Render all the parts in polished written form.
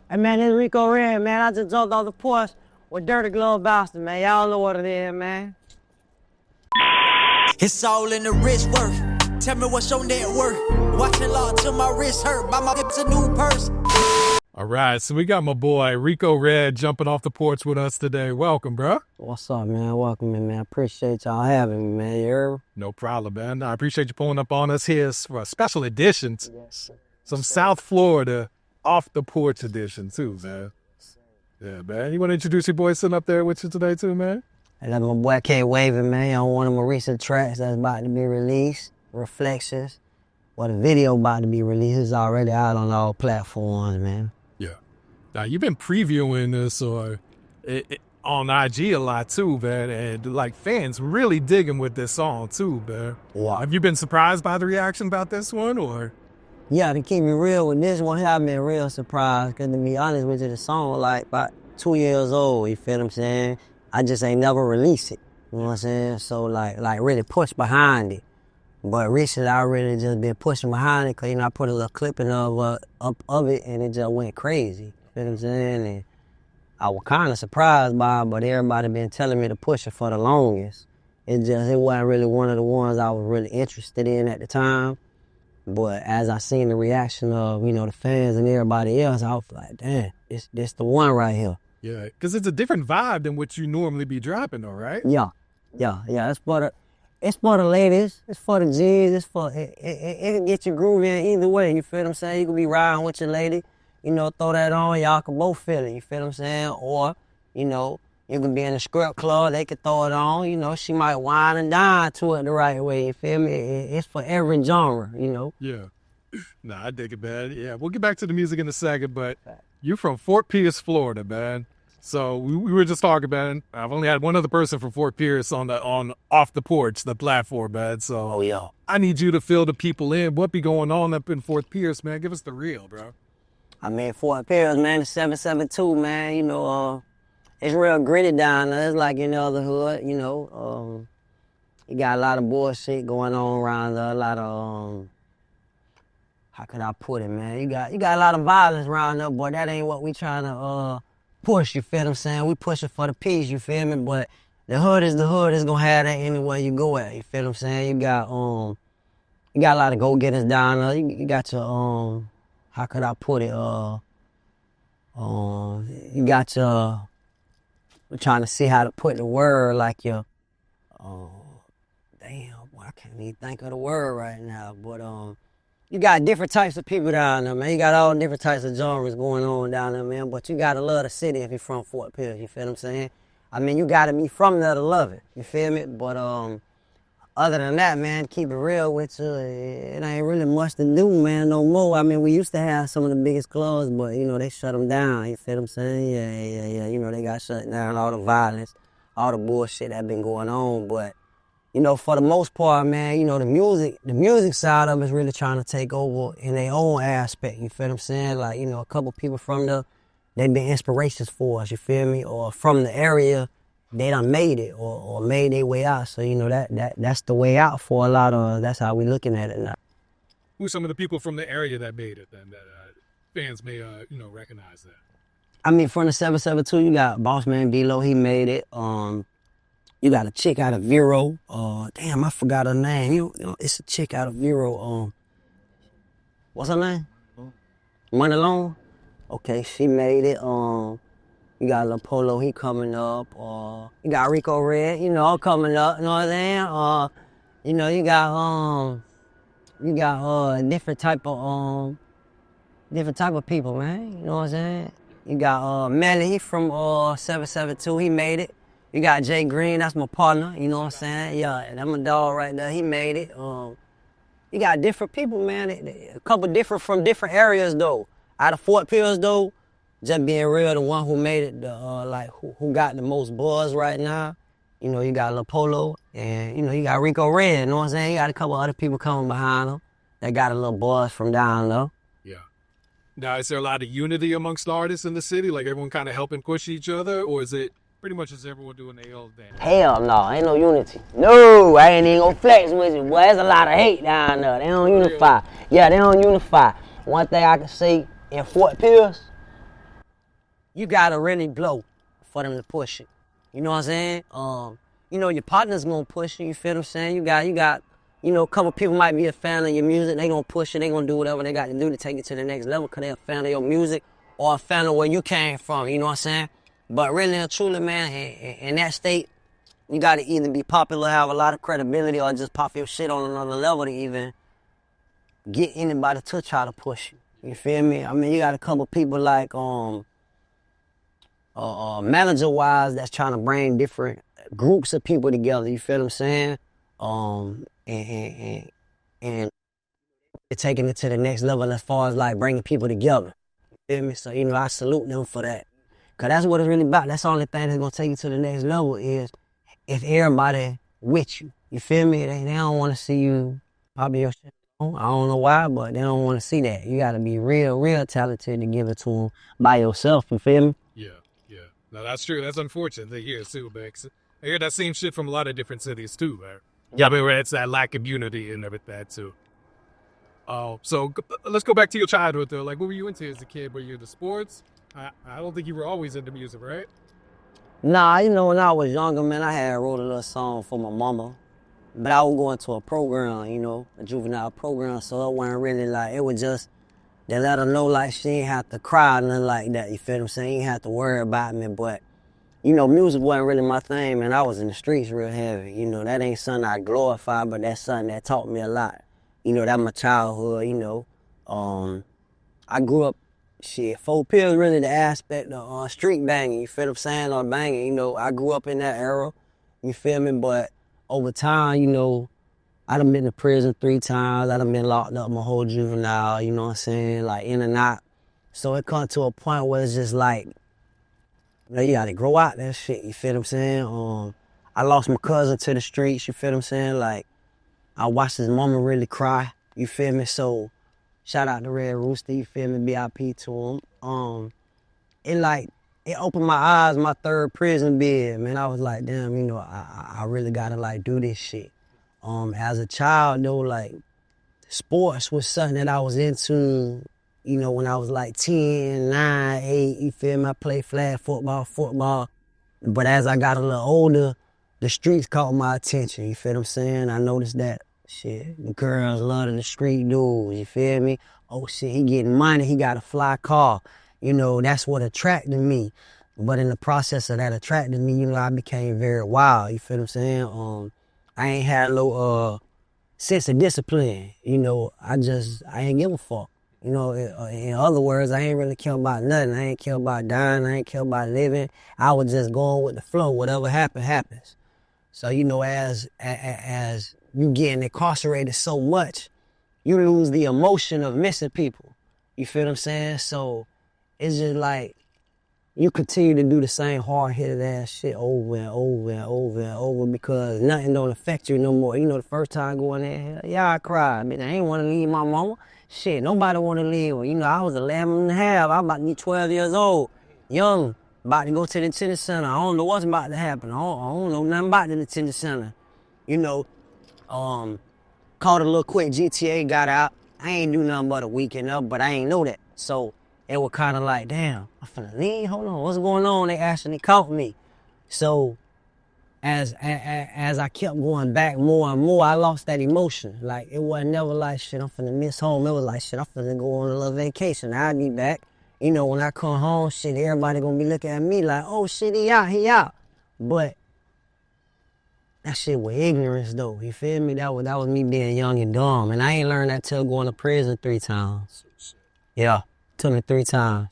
Hey man, this Riko RRed, man. I just jumped off the porch with Dirty Glove Bastard, man. Y'all know what it is, man. It's all in the wrist work. Tell me what's your net worth. Watching law till my wrist hurt. Buy my hips a new purse. All right, so we got my boy Riko RRed jumping off the porch with us today. Welcome, bro. What's up, man? Welcome in, man. I appreciate y'all having me, man. You heard? No problem, man. I appreciate you pulling up on us here for a special edition. Yes, sir. Some South Florida off the porch edition, too, man. Yeah, man. You want to introduce your boy sitting up there with you today, too, man? I got my boy K waving, man, on one of my recent tracks that's about to be released, Reflections. Well, the video about to be released is already out on all platforms, man. Yeah. Now, you've been previewing this on IG a lot, too, man, and, like, fans really digging with this song, too, man. Yeah. Have you been surprised by the reaction about this one, or? Yeah, to keep me real with this one, I've been real surprised, because to be honest with you, the song, like, about 2 years old, you feel what I'm saying? I just ain't never released it, you know what I'm saying? So, like really push behind it. But recently, I really just been pushing behind it, because, you know, I put a little clipping of it, and it just went crazy, you feel what I'm saying? And I was kind of surprised by it, but everybody been telling me to push it for the longest. It wasn't really one of the ones I was really interested in at the time. But as I seen the reaction of, you know, the fans and everybody else, I was like, damn, this the one right here. Yeah, because it's a different vibe than what you normally be dropping, though, right? Yeah. It's for the ladies. It's for the G's. It can get you grooving either way. You feel what I'm saying? You can be riding with your lady, you know, throw that on. Y'all can both feel it. You feel what I'm saying? Or, you know, you can be in a script club. They can throw it on. You know, she might whine and dine to it the right way. You feel me? It's for every genre, you know? Yeah. Nah, I dig it, man. Yeah, we'll get back to the music in a second, but you're from Fort Pierce, Florida, man. So we were just talking, man. I've only had one other person from Fort Pierce on off the porch, the platform, man. So yeah. I need you to fill the people in. What be going on up in Fort Pierce, man? Give us the real, bro. I mean, Fort Pierce, man, the 772, man, you know, it's real gritty down there. It's like any other hood, you know. You got a lot of bullshit going on around there, a lot of, how could I put it, man? You got a lot of violence around there, boy. That ain't what we trying to push, you feel what I'm saying? We pushing for the peace, you feel me? But the hood is gonna have that anywhere you go at, you feel what I'm saying? You got a lot of go-getters down there. You got your, how could I put it? You got your, I'm trying to see how to put the word, like your, damn, boy, I can't even think of the word right now, but, you got different types of people down there, man. You got all different types of genres going on down there, man. But you gotta love the city if you're from Fort Pierce, you feel what I'm saying? I mean, you gotta be from there to love it, you feel me? But other than that, man, keep it real with you, it ain't really much to do, man, no more. I mean, we used to have some of the biggest clubs, but, you know, they shut them down, you feel what I'm saying? Yeah. You know, they got shut down, all the violence, all the bullshit that been going on, but you know, for the most part, man, you know, the music side of it is really trying to take over in their own aspect, you feel what I'm saying? Like, you know, a couple people from they've been inspirations for us, you feel me? Or from the area, they done made it or made their way out. So, you know, that's the way out for a lot of, that's how we looking at it now. Who's some of the people from the area that made it then, that fans may, you know, recognize that? I mean, from the 772, you got Boss Man B-Lo, he made it. You got a chick out of Vero. Damn, I forgot her name. You know, it's a chick out of Vero. What's her name? Money Long. Okay, she made it. You got Lil Polo, he coming up. You got Riko RRed, you know, coming up. You know what I'm saying? You know, you got different type of people, man. You know what I'm saying? You got Melly, he from 772. He made it. You got Jay Green, that's my partner, you know what I'm saying? Yeah, that's my dog right there, he made it. You got different people, man, a couple different from different areas, though. Out of Fort Pierce, though, just being real, the one who made it, who got the most buzz right now, you know, you got Lil Polo, and, you know, you got Riko RRed, you know what I'm saying? You got a couple other people coming behind them that got a little buzz from down low. Yeah. Now, is there a lot of unity amongst artists in the city? Like, everyone kind of helping push each other, or is it pretty much just everyone doing their own thing? Hell no, ain't no unity. No, I ain't even gonna flex with you, boy. There's a lot of hate down there. They don't unify. Yeah, they don't unify. One thing I can say in Fort Pierce, you gotta really blow for them to push it. You know what I'm saying? You know, your partner's gonna push it, you feel what I'm saying? You got, a couple people might be a fan of your music, they gonna push it, they gonna do whatever they got to do to take it to the next level because they a fan of your music or a fan of where you came from, you know what I'm saying? But really and truly, man, in that state, you gotta either be popular, have a lot of credibility, or just pop your shit on another level to even get anybody to try to push you. You feel me? I mean, you got a couple people like manager-wise that's trying to bring different groups of people together. You feel what I'm saying? And taking it to the next level as far as like bringing people together. You feel me? So I salute them for that, cause that's what it's really about. That's the only thing that's gonna take you to the next level is if everybody with you. You feel me? They don't want to see you pop your shit. I don't know why, but they don't want to see that. You got to be real talented to give it to them by yourself. You feel me? Yeah. No, that's true. That's unfortunate to hear too, Bex. I hear that same shit from a lot of different cities too, man. Yeah, I mean, where it's that lack of unity and everything too. So let's go back to your childhood though. Like, what were you into as a kid? Were you into sports? I don't think you were always into music, right? Nah, when I was younger, man, I had wrote a little song for my mama. But I was going to a program, a juvenile program, so it wasn't really like, it was just to let her know like she ain't have to cry or nothing like that, you feel what I'm saying? You ain't have to worry about me, but, music wasn't really my thing, man. I was in the streets real heavy, that ain't something I glorify, but that's something that taught me a lot. That my childhood, I grew up, 4 pills really the aspect of street banging, you feel what I'm saying, or banging, I grew up in that era, you feel me, but over time, I done been to prison 3 times. I done been locked up my whole juvenile, you know what I'm saying? Like, in and out. So it come to a point where it's just like, you gotta grow out that shit, you feel what I'm saying? I lost my cousin to the streets, you feel what I'm saying? Like, I watched his mama really cry, you feel me? So, shout out to Red Rooster, you feel me? BIP to him. It opened my eyes, my 3rd prison bid, man. I was like, damn, I really gotta like do this shit. As a child though, like sports was something that I was into, when I was like 10, 9, 8, you feel me? I played flag football. But as I got a little older, the streets caught my attention, you feel what I'm saying? I noticed that shit, the girls loving the street dudes, you feel me? Oh shit, he getting money, he got a fly car. That's what attracted me. But in the process of that attracting me, I became very wild, you feel what I'm saying? I ain't had no sense of discipline, I ain't give a fuck. In other words, I ain't really care about nothing. I ain't care about dying, I ain't care about living. I was just going with the flow, whatever happens. So, as you getting incarcerated so much, you lose the emotion of missing people. You feel what I'm saying? So, it's just like you continue to do the same hard-headed ass shit over and over and over and over because nothing don't affect you no more. The first time going there, yeah, I cried. I ain't want to leave my mama. Shit, nobody want to leave her. I was 11 and a half. I was about to be 12 years old. Young, about to go to the detention center. I don't know what's about to happen. I don't know nothing about the detention center. Caught a little quick GTA, got out. I ain't do nothing but a weekend up, but I ain't know that. So, it was kind of like, damn, I'm finna leave. Hold on, what's going on? They actually caught me. So, as I kept going back more and more, I lost that emotion. Like, it wasn't never like, shit, I'm finna miss home. It was like, shit, I'm finna go on a little vacation. I'll be back. When I come home, shit, everybody gonna be looking at me like, oh, shit, he out. But that shit was ignorance, though. You feel me? That was me being young and dumb. And I ain't learned that till going to prison 3 times. Yeah. Took me 3 times.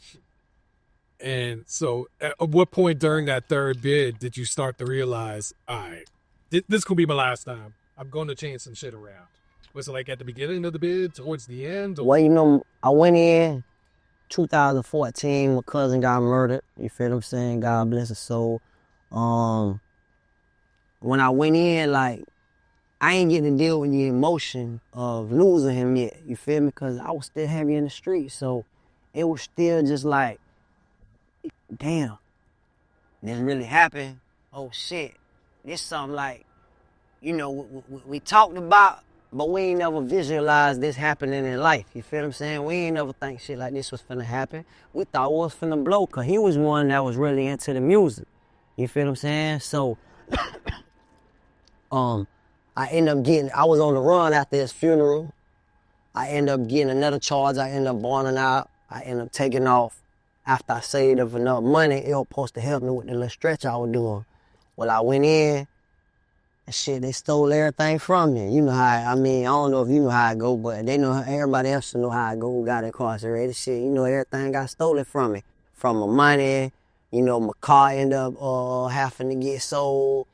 And so at what point during that 3rd bid did you start to realize, all right, this could be my last time. I'm going to change some shit around. Was it like at the beginning of the bid, towards the end? Or? Well, I went in 2014. My cousin got murdered. You feel what I'm saying? God bless his soul. When I went in, like, I ain't getting to deal with the emotion of losing him yet. You feel me? Because I was still heavy in the street. So it was still just like, damn, this really happened. Oh shit, this something like, we talked about, But we ain't never visualized this happening in life. You feel what I'm saying? We ain't never think shit like this was finna happen. We thought it was finna blow, cause he was one that was really into the music. You feel what I'm saying? So, I was on the run after his funeral. I ended up getting another charge. I ended up bonding out. I ended up taking off. After I saved up enough money, it was supposed to help me with the little stretch I was doing. Well, I went in, and shit, they stole everything from me. You know how, I don't know if you know how it go, but they know, everybody else know how it go who got incarcerated. Shit, everything got stolen from me. From my money, my car ended up having to get sold.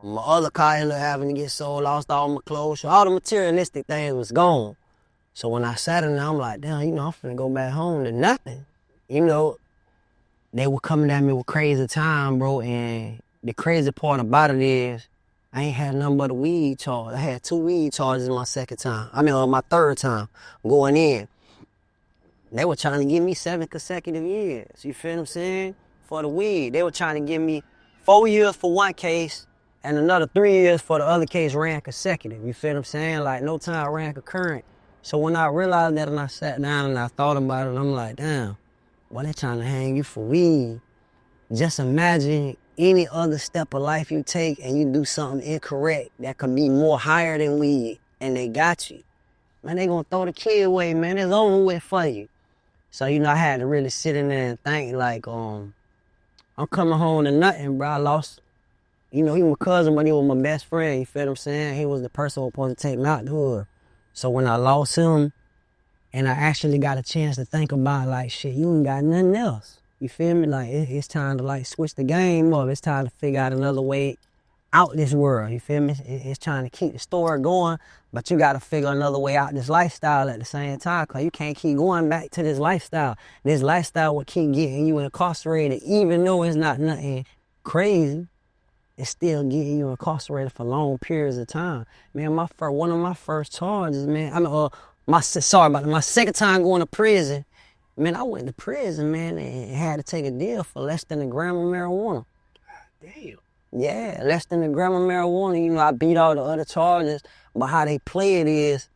My other car ended up having to get sold, lost all my clothes. So all the materialistic things was gone. So when I sat in there, I'm like, damn, I'm finna go back home to nothing. They were coming at me with crazy time, bro, and the crazy part about it is I ain't had nothing but a weed charge. I had 2 weed charges my my third time going in. They were trying to give me 7 consecutive years. You feel what I'm saying? For the weed. They were trying to give me 4 years for one case and another 3 years for the other case ran consecutive. You feel what I'm saying? Like no time ran concurrent. So when I realized that and I sat down and I thought about it, I'm like, damn, why they trying to hang you for weed? Just imagine any other step of life you take and you do something incorrect that could be more higher than weed and they got you. Man, they gonna throw the kid away, man. It's over with for you. So, I had to really sit in there and think like, I'm coming home to nothing, bro. I lost, he was my cousin, but he was my best friend. You feel what I'm saying? He was the person who was supposed to take me out the hood. So when I lost him and I actually got a chance to think about like, shit, you ain't got nothing else. You feel me? Like, it's time to like switch the game up. It's time to figure out another way out this world. You feel me? It's trying to keep the story going, but you got to figure another way out this lifestyle at the same time, because you can't keep going back to this lifestyle. This lifestyle will keep getting you incarcerated, even though it's not nothing crazy. It's still getting you incarcerated for long periods of time. Man, one of my first charges, man, my second time going to prison, man, I went to prison, man, and had to take a deal for less than a gram of marijuana. Damn. Yeah, less than a gram of marijuana. I beat all the other charges, but how they play it is,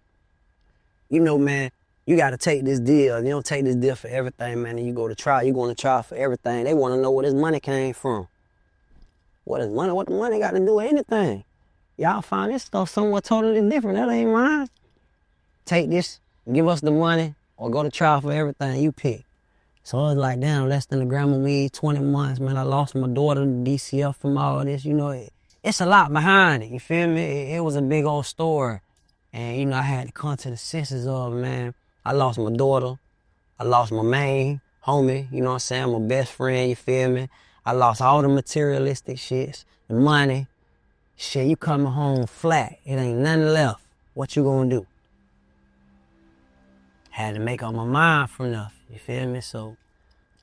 man, you got to take this deal. You don't take this deal for everything, man, and you go to trial. You're going to trial for everything. They want to know where this money came from. What is money? What the money got to do with anything? Y'all find this stuff somewhere totally different. That ain't mine. Take this, give us the money, or go to trial for everything you pick. So it was like, damn, less than a gram of weed, 20 months, man. I lost my daughter to DCF from all this. It's a lot behind it, you feel me? It was a big old story. And, I had to come to the senses of, man, I lost my daughter. I lost my main homie, you know what I'm saying? My best friend, you feel me? I lost all the materialistic shits, the money. Shit, you coming home flat. It ain't nothing left. What you gonna do? Had to make up my mind from nothing, you feel me? So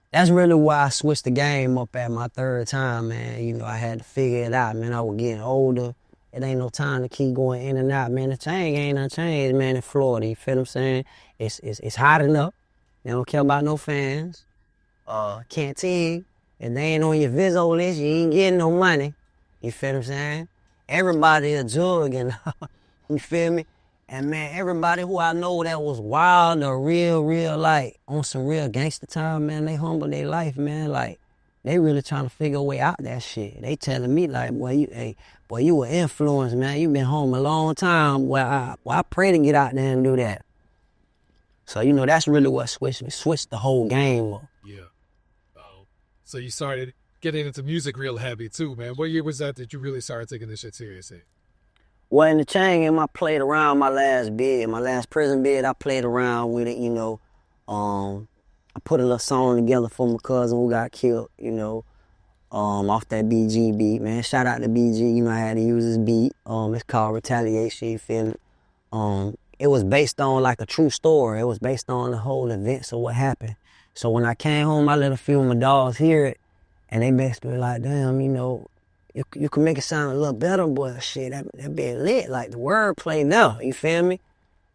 that's really why I switched the game up at my third time, man. I had to figure it out, man. I was getting older. It ain't no time to keep going in and out, man. The change ain't unchanged, man, in Florida, you feel what I'm saying? It's hot enough. They don't care about no fans. Canteen. If they ain't on your Vizzo list, you ain't getting no money. You feel what I'm saying? Everybody a jug and you feel me? And man, everybody who I know that was wild or real, like on some real gangster time, man, they humble their life, man. Like, they really trying to figure a way out that shit. They telling me like, boy, you were influenced, man. You been home a long time. Well, I pray to get out there and do that. So, that's really what switched the whole game up. Yeah. So you started getting into music real heavy too, man. What year was that you really started taking this shit seriously? Well, in the chain game, I played around my last prison bid. I played around with it, I put a little song together for my cousin who got killed, off that BG beat, man. Shout out to BG, I had to use his beat. It's called Retaliation, you feel me? It was based on like a true story. It was based on the whole events of what happened. So when I came home, I let a few of my dogs hear it, and they basically like, damn, you can make it sound a little better, but shit, that be lit, like the wordplay now, you feel me?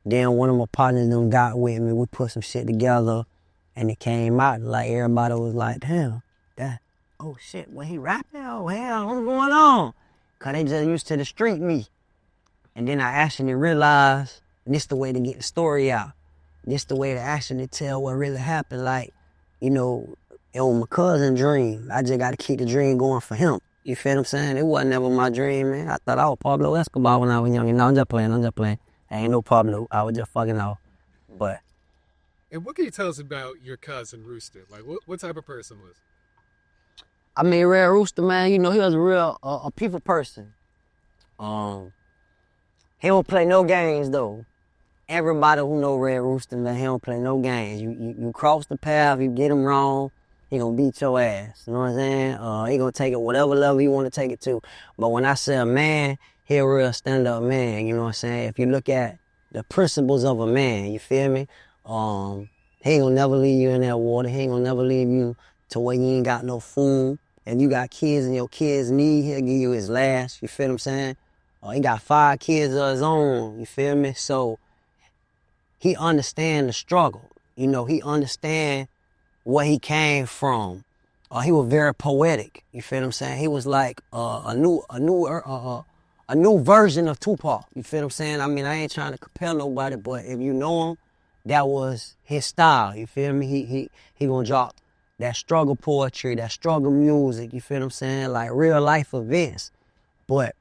Then one of my partners them got with me, we put some shit together, and it came out, like everybody was like, damn, oh shit, when he rapping, oh hell, what's going on? Cause they just used to the street me. And then I actually realized this the way to get the story out. This the way to actually tell what really happened. Like, you know, it was my cousin's dream. I just got to keep the dream going for him. You feel what I'm saying? It wasn't never my dream, man. I thought I was Pablo Escobar when I was young. You know, I'm just playing. I ain't no Pablo. I was just fucking off. But. And what can you tell us about your cousin Rooster? Like, what type of person was he? I mean, Red Rooster, man, you know, he was a real a people person. He don't play no games, though. Everybody who know Red Rooster, man, he don't play no games. You cross the path, you get him wrong, he gonna beat your ass. You know what I'm saying? He gonna take it whatever level you want to take it to. But when I say a man, he a real stand-up man. You know what I'm saying? If you look at the principles of a man, you feel me? He ain't gonna never leave you in that water. He ain't gonna never leave you to where you ain't got no food. If you got kids and your kids need, he'll give you his last. You feel what I'm saying? He got 5 kids of his own. You feel me? So he understand the struggle. You know, he understand where he came from. He was very poetic. You feel what I'm saying? He was like a new version of Tupac. You feel what I'm saying? I mean, I ain't trying to compare nobody, but if you know him, that was his style. You feel me? He gonna drop that struggle poetry, that struggle music. You feel what I'm saying? Like real life events. But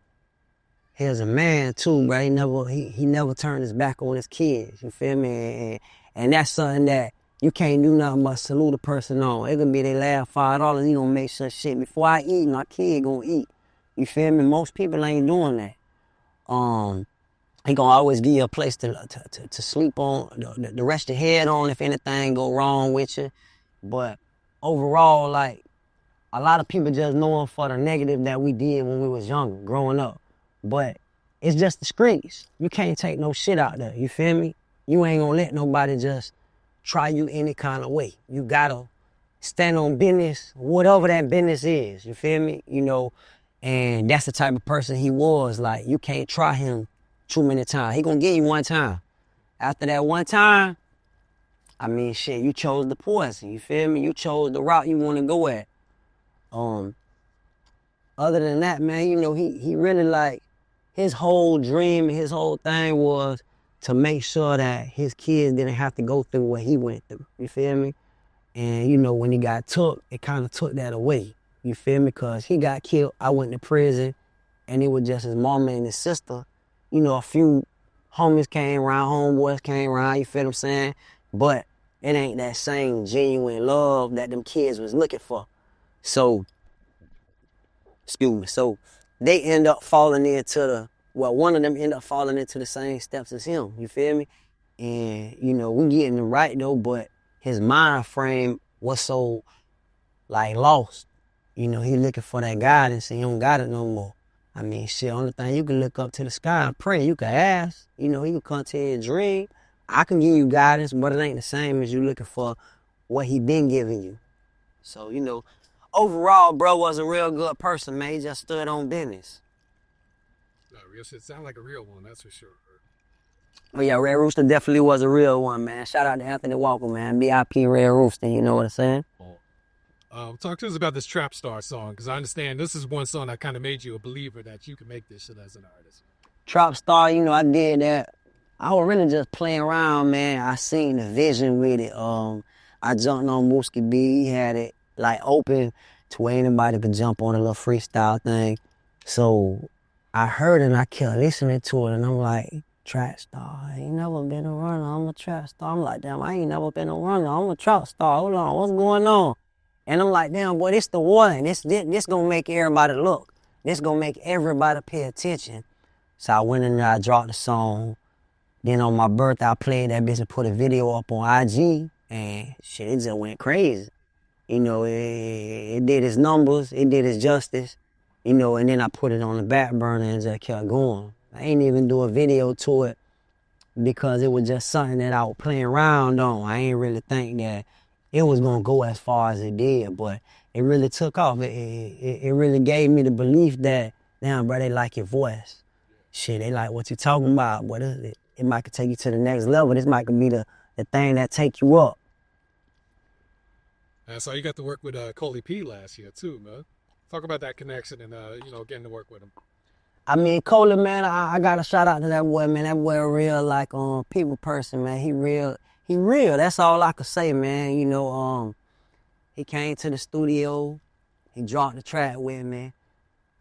he's a man too, bro. He never turned his back on his kids. You feel me? And that's something that you can't do nothing but salute a person on. It could be they last $5. He gonna make some shit. Before I eat, my kid gonna eat. You feel me? Most people ain't doing that. He gonna always give you a place to sleep on, to rest your head on if anything go wrong with you. But overall, like, a lot of people just know him for the negative that we did when we was younger, growing up. But it's just the streets. You can't take no shit out there, you feel me? You ain't gonna let nobody just try you any kind of way. You gotta stand on business, whatever that business is, you feel me? You know, and that's the type of person he was. Like, you can't try him too many times. He gonna get you one time. After that one time, I mean, shit, you chose the poison, you feel me? You chose the route you wanna go at. Other than that, man, you know, he really, like, his whole dream, his whole thing was to make sure that his kids didn't have to go through what he went through, you feel me? And, you know, when he got took, it kind of took that away, you feel me? Because he got killed, I went to prison, and it was just his mama and his sister. You know, a few homies came around, homeboys came around, you feel what I'm saying? But it ain't that same genuine love that them kids was looking for. So, so they end up falling into one of them end up falling into the same steps as him, you feel me? And, you know, we getting it right though, but his mind frame was so, like, lost. You know, he looking for that guidance and he don't got it no more. I mean, shit, only thing you can look up to the sky and pray. You can ask, you know, he can come to your dream. I can give you guidance, but it ain't the same as you looking for what he been giving you. So, you know, overall, bro was a real good person, man. He just stood on business. No, real shit sound like a real one, that's for sure. But yeah, Red Rooster definitely was a real one, man. Shout out to Anthony Walker, man. BIP Red Rooster, you know what I'm saying? Talk to us about this Trapstar song, because I understand this is one song that kind of made you a believer that you can make this shit as an artist. Trapstar, you know, I did that. I was really just playing around, man. I seen the vision with it. I jumped on Koly P. He had it, like, open to where anybody could jump on a little freestyle thing. So I heard it and I kept listening to it, and I'm like, Trapstar, I ain't never been a runner, I'm a Trapstar. I'm like, damn, I ain't never been a runner, I'm a Trapstar. Hold on, what's going on? And I'm like, damn, boy, this the one. This gonna make everybody look. This gonna make everybody pay attention. So I went in there, I dropped the song. Then on my birthday, I played that bitch and put a video up on IG. And shit, it just went crazy. You know, it did its numbers, it did its justice. You know, and then I put it on the back burner and just kept going. I ain't even do a video to it because it was just something that I was playing around on. I ain't really think that it was gonna go as far as it did, but it really took off. It really gave me the belief that, damn, bro, they like your voice. Shit, they like what you talking about. But it might could take you to the next level. This might could be the thing that take you up. So you got to work with Koly P last year too, man. Talk about that connection and, you know, getting to work with him. I mean, Koly, man, I got to shout out to that boy, man. That boy a real, like, people person, man. He real. That's all I could say, man. You know, he came to the studio. He dropped the track with me.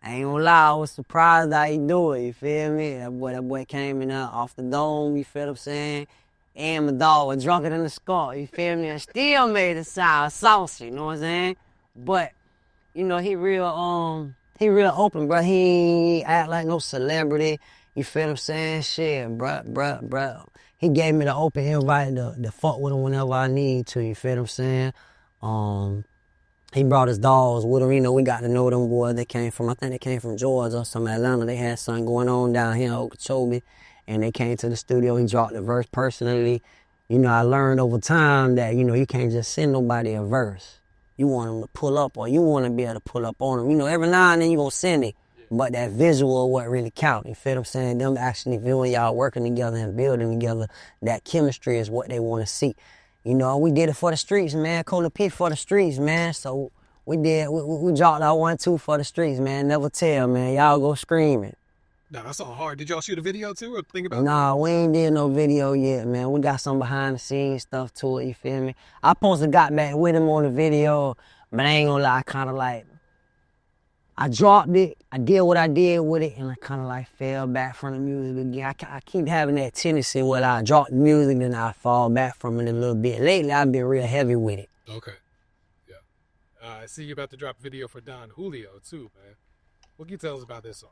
I ain't gonna lie, I was surprised how he do it, you feel me? That boy came in off the dome, you feel what I'm saying? And my dog was drunker than the skunk, you feel me? And still made it sound saucy, you know what I'm saying? But, you know, he real open, bro. He ain't act like no celebrity, you feel what I'm saying? Shit, bruh. He gave me the open invite to fuck with him whenever I need to, you feel what I'm saying? He brought his dogs with him. You know, we got to know them boys. I think they came from Georgia or some Atlanta. They had something going on down here in Okeechobee, and they came to the studio. He dropped the verse personally. You know, I learned over time that, you know, you can't just send nobody a verse. You want them to pull up, or you want to be able to pull up on them. You know, every now and then you going to send it, but that visual what really count. You feel what I'm saying? Them actually viewing y'all working together and building together, that chemistry is what they want to see. You know, we did it for the streets, man. Koly P for the streets, man. So we dropped our 1-2 for the streets, man. Never tell, man. Y'all go screaming. Nah, that's all hard. Did y'all shoot a video too, or think about Nah, we ain't did no video yet, man. We got some behind the scenes stuff to it, you feel me? I supposed to got back with him on the video, but I ain't gonna lie, I kind of like, I dropped it, I did what I did with it, and I kind of like fell back from the music again. I keep having that tendency where I drop the music, then I fall back from it a little bit. Lately, I've been real heavy with it. Okay. Yeah. I see you about to drop a video for Don Julio, too, man. What can you tell us about this song?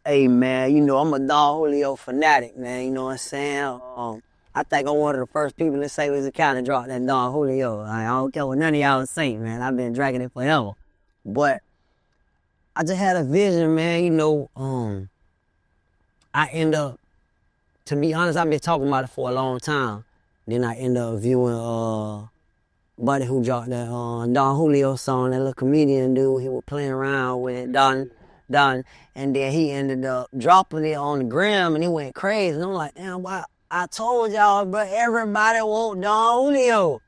Hey, man, you know, I'm a Don Julio fanatic, man. You know what I'm saying? I think I'm one of the first people to say was the kind of drop that Don Julio. I don't care what none of y'all say, man. I've been dragging it forever. But I just had a vision, man, you know, I end up, to be honest, I've been talking about it for a long time. Then I end up viewing buddy who dropped that Don Julio song, that little comedian dude, he was playing around with it, Don, and then he ended up dropping it on the gram and it went crazy. And I'm like, damn, I told y'all, bro, everybody want Don Julio.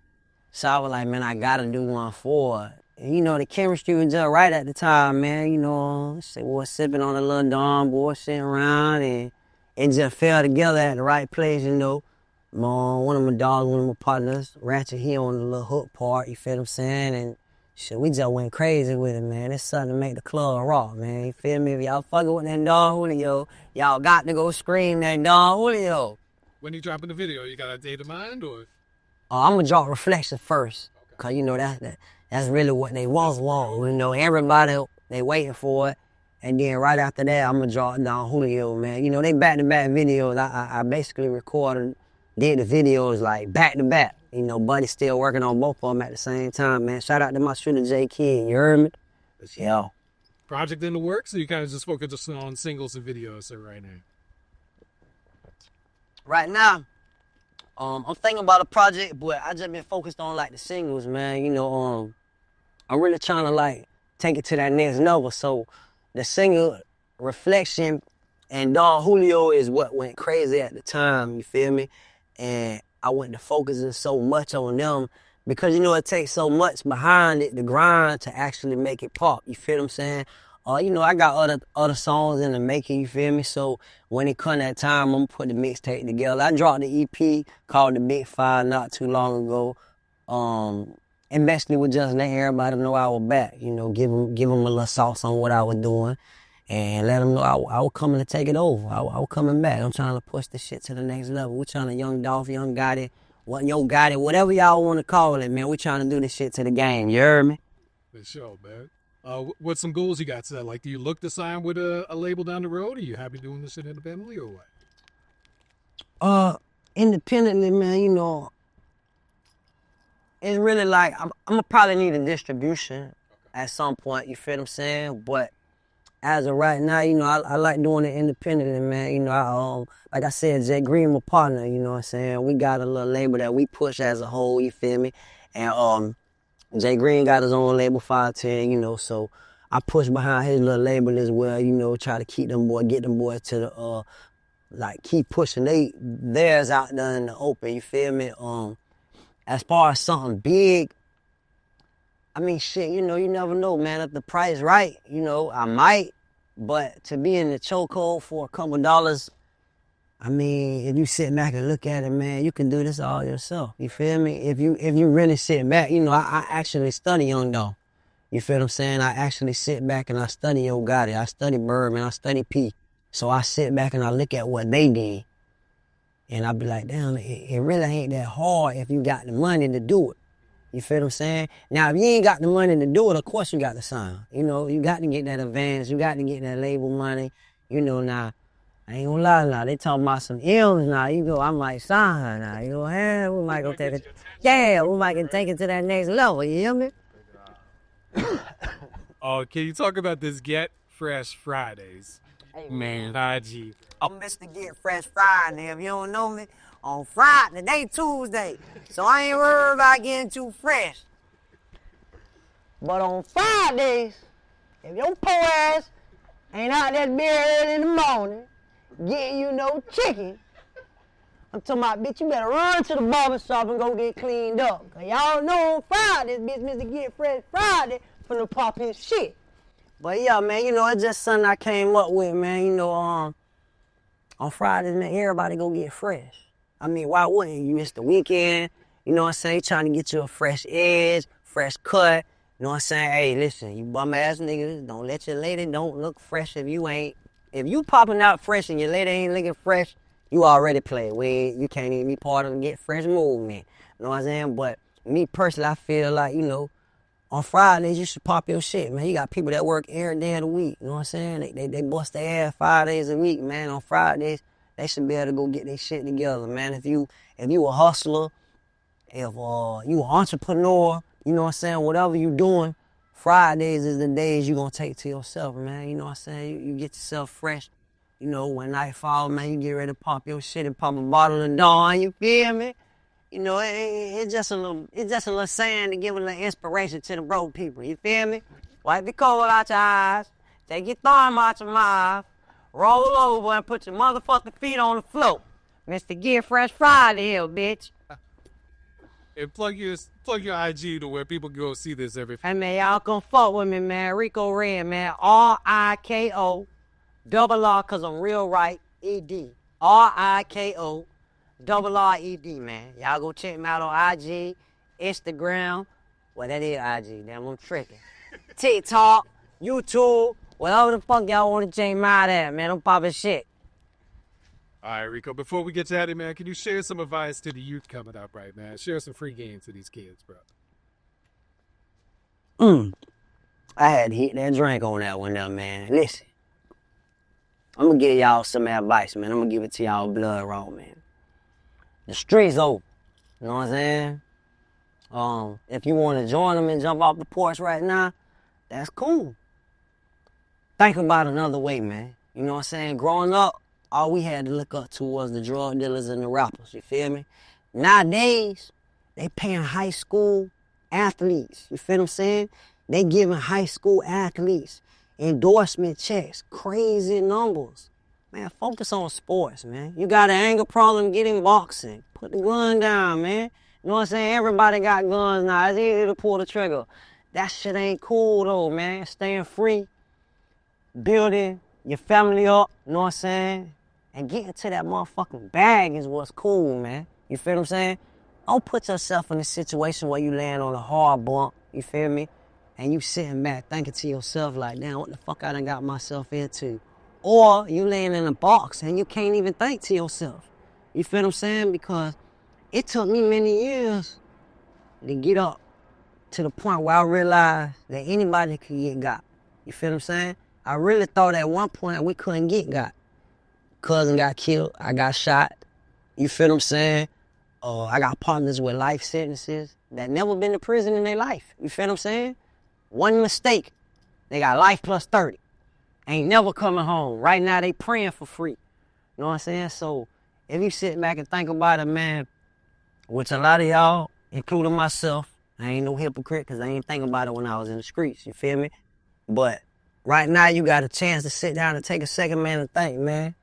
So I was like, man, I gotta do one for it. And, you know, the chemistry was just right at the time, man. You know, boy sipping on a little Don, boy sitting around, and it just fell together at the right place, you know. One of my dogs, one of my partners, Ratchet, he on the little hook part, you feel what I'm saying? And shit, we just went crazy with it, man. It's something to make the club rock, man. You feel me? If y'all fucking with that Don Julio, y'all got to go scream that Don Julio. When you dropping the video, you got a date in mind, or? I'm going to drop Reflection first, because, you know, that's really what they want. You know, everybody, they waiting for it. And then right after that, I'm going to drop Don Julio, man. You know, they back-to-back videos. I basically did the videos like back-to-back. You know, Buddy's still working on both of them at the same time, man. Shout out to my shooter, J Kid. You heard me? Yeah. Project in the works, or you kind of just focus on singles and videos right now? Right now, I'm thinking about a project, but I just been focused on like the singles, man. You know, I'm really trying to like take it to that next level. So the single Reflection and Don Julio is what went crazy at the time, you feel me? And I went to focusing so much on them because, you know, it takes so much behind it, the grind, to actually make it pop, you feel what I'm saying? You know, I got other songs in the making, you feel me? So when it come that time, I'm gonna put the mixtape together. I dropped the EP called The Big Five not too long ago. And basically was just letting everybody know I was back, you know, give them a little sauce on what I was doing and let them know I was coming to take it over. I was coming back. I'm trying to push this shit to the next level. We're trying to Young Dolph, Young Gotti, whatever y'all want to call it, man. We're trying to do this shit to the game. You heard me? For sure, man. What some goals you got set? Like, do you look to sign with a label down the road? Are you happy doing this shit independently or what? Independently, man, you know, it's really like, I'm gonna probably need a distribution at some point, you feel what I'm saying? But as of right now, you know, I like doing it independently, man. You know, like I said, Jay Green, my partner, you know what I'm saying? We got a little label that we push as a whole, you feel me? And Jay Green got his own label, 510, you know, so I push behind his little label as well, you know, try to keep them boys, get them boys to the, like, keep pushing theirs out there in the open, you feel me? As far as something big, I mean, shit, you know, you never know, man. If the price right, you know, I might. But to be in the chokehold for a couple dollars, I mean, if you sit back and look at it, man, you can do this all yourself. You feel me? If you really sit back, you know, I actually study Young Dog. You feel what I'm saying? I actually sit back and I study Yo Gotti. I study Birdman. I study P. So I sit back and I look at what they did. And I be like, damn, it really ain't that hard if you got the money to do it. You feel what I'm saying? Now, if you ain't got the money to do it, of course you got to sign. You know, you got to get that advance. You got to get that label money. You know, now, I ain't gonna lie now. They talking about some M's now. You go, I might sign now. You know, hey, we might go take it. Yeah, we might can take it to that next level. You hear me? Oh, can you talk about this Get Phresh Fridays? Hey, Man, IG. I'm Mr. Get Phresh Friday. If you don't know me, on Friday, today Tuesday. So I ain't worried about getting too fresh. But on Fridays, if your poor ass ain't out that beer early in the morning, getting you no chicken, I'm talking about, bitch, you better run to the barber shop and go get cleaned up. Cause y'all know on Fridays, bitch, Mr. Get Phresh Friday finna pop his shit. But yeah, man, you know, it's just something I came up with, man. You know, on Fridays, man, everybody go get fresh. I mean, why wouldn't you? Miss the weekend, you know what I'm saying? Trying to get you a fresh edge, fresh cut. You know what I'm saying? Hey, listen, you bum ass niggas, don't let your lady don't look fresh if you ain't. If you popping out fresh and your lady ain't looking fresh, you already played with. You can't even be part of the Get Phresh movement. You know what I'm saying? But me personally, I feel like, you know, on Fridays, you should pop your shit, man. You got people that work every day of the week. You know what I'm saying? They bust their ass 5 days a week, man. On Fridays, they should be able to go get their shit together, man. If you a hustler, if you an entrepreneur, you know what I'm saying? Whatever you doing, Fridays is the days you gonna take to yourself, man. You know what I'm saying? You get yourself fresh. You know, when night fall, man, you get ready to pop your shit and pop a bottle of Dawn. You feel me? You know, it's just a little saying to give a little inspiration to the broke people. You feel me? Wipe the cold out your eyes, take your thumb out your mouth, roll over and put your motherfucking feet on the floor. Mr. Get Phresh Friday here, bitch. And plug your IG to where people can go see this every. Hey man, y'all come fuck with me, man. Riko RRed, man. RIKO, double R, cause I'm real right. ED. RIKO. RRed, man. Y'all go check me out on IG, Instagram. Well, that is IG. Damn, I'm tricking. TikTok, YouTube, whatever the fuck y'all want to check me out at, man. I'm popping shit. All right, Riko, before we get to that, man, can you share some advice to the youth coming up right now? Share some free games to these kids, bro. I had to hit that drink on that one, though, man. Listen, I'm going to give y'all some advice, man. I'm going to give it to y'all blood raw, man. The streets open. You know what I'm saying? If you want to join them and jump off the porch right now, that's cool. Think about another way, man. You know what I'm saying? Growing up, all we had to look up to was the drug dealers and the rappers. You feel me? Nowadays, they paying high school athletes. You feel what I'm saying? They giving high school athletes endorsement checks, crazy numbers. Man, focus on sports, man. You got an anger problem, get in boxing. Put the gun down, man. You know what I'm saying? Everybody got guns now. It's easy to pull the trigger. That shit ain't cool, though, man. Staying free, building your family up, you know what I'm saying? And getting to that motherfucking bag is what's cool, man. You feel what I'm saying? Don't put yourself in a situation where you land on a hard bump, you feel me? And you sitting back thinking to yourself like, damn, what the fuck I done got myself into? Or you laying in a box and you can't even think to yourself. You feel what I'm saying? Because it took me many years to get up to the point where I realized that anybody could get got. You feel what I'm saying? I really thought at one point we couldn't get got. Cousin got killed. I got shot. You feel what I'm saying? I got partners with life sentences that never been to prison in their life. You feel what I'm saying? One mistake, they got life plus 30. Ain't never coming home. Right now, they praying for free. You know what I'm saying? So, if you sit back and think about it, man, which a lot of y'all, including myself, I ain't no hypocrite because I ain't think about it when I was in the streets. You feel me? But right now, you got a chance to sit down and take a second, man, and think, man.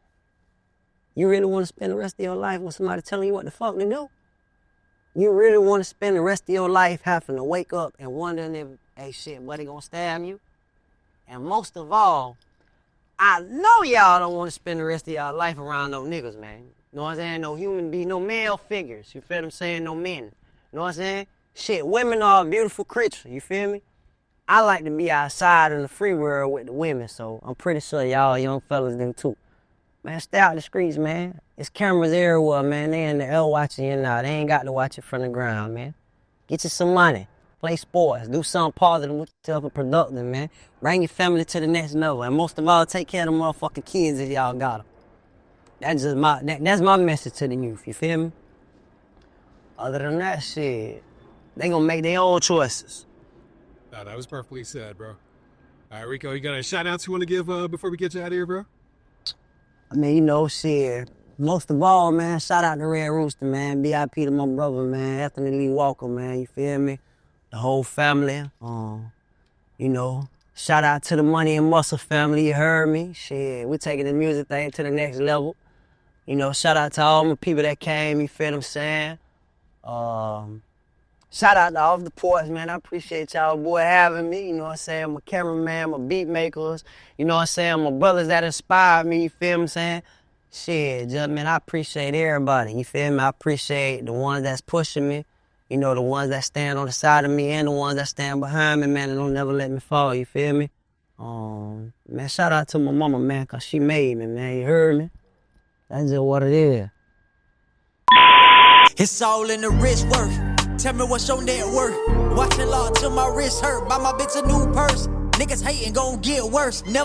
You really want to spend the rest of your life with somebody telling you what the fuck to do? You really want to spend the rest of your life having to wake up and wondering if, hey, shit, buddy gonna stab you? And most of all, I know y'all don't want to spend the rest of y'all life around no niggas, man. You know what I'm saying? No human being, no male figures. You feel what I'm saying? No men. You know what I'm saying? Shit, women are a beautiful creature. You feel me? I like to be outside in the free world with the women, so I'm pretty sure y'all young fellas them too. Man, stay out the streets, man. There's cameras everywhere, man. They in the air watching you now. They ain't got to watch it from the ground, man. Get you some money. Play sports. Do something positive with yourself and productive, man. Bring your family to the next level. And most of all, take care of the motherfucking kids if y'all got them. That's my message to the youth, you feel me? Other than that shit, they gonna make their own choices. No, that was perfectly said, bro. All right, Riko, you got a shout out you want to give before we get you out of here, bro? I mean, you know, shit. Most of all, man, shout out to Red Rooster, man. BIP to my brother, man. Anthony Lee Walker, man. You feel me? The whole family. You know, shout out to the Money and Muscle family. You heard me? Shit, we're taking the music thing to the next level. You know, shout out to all my people that came. You feel what I'm saying? Shout out to all the Porch, man. I appreciate y'all, boy, having me. You know what I'm saying? My cameraman, my beat makers. You know what I'm saying? My brothers that inspired me. You feel what I'm saying? Shit, just, man, I appreciate everybody. You feel me? I appreciate the ones that's pushing me. You know, the ones that stand on the side of me and the ones that stand behind me, man, and don't never let me fall. You feel me? Man, shout out to my mama, man, because she made me, man. You heard me? That's just what it is. It's all in the wrist work. Tell me what's your net worth. Watching law till my wrist hurt. Buy my bitch a new purse. Niggas hating gon' get worse. Never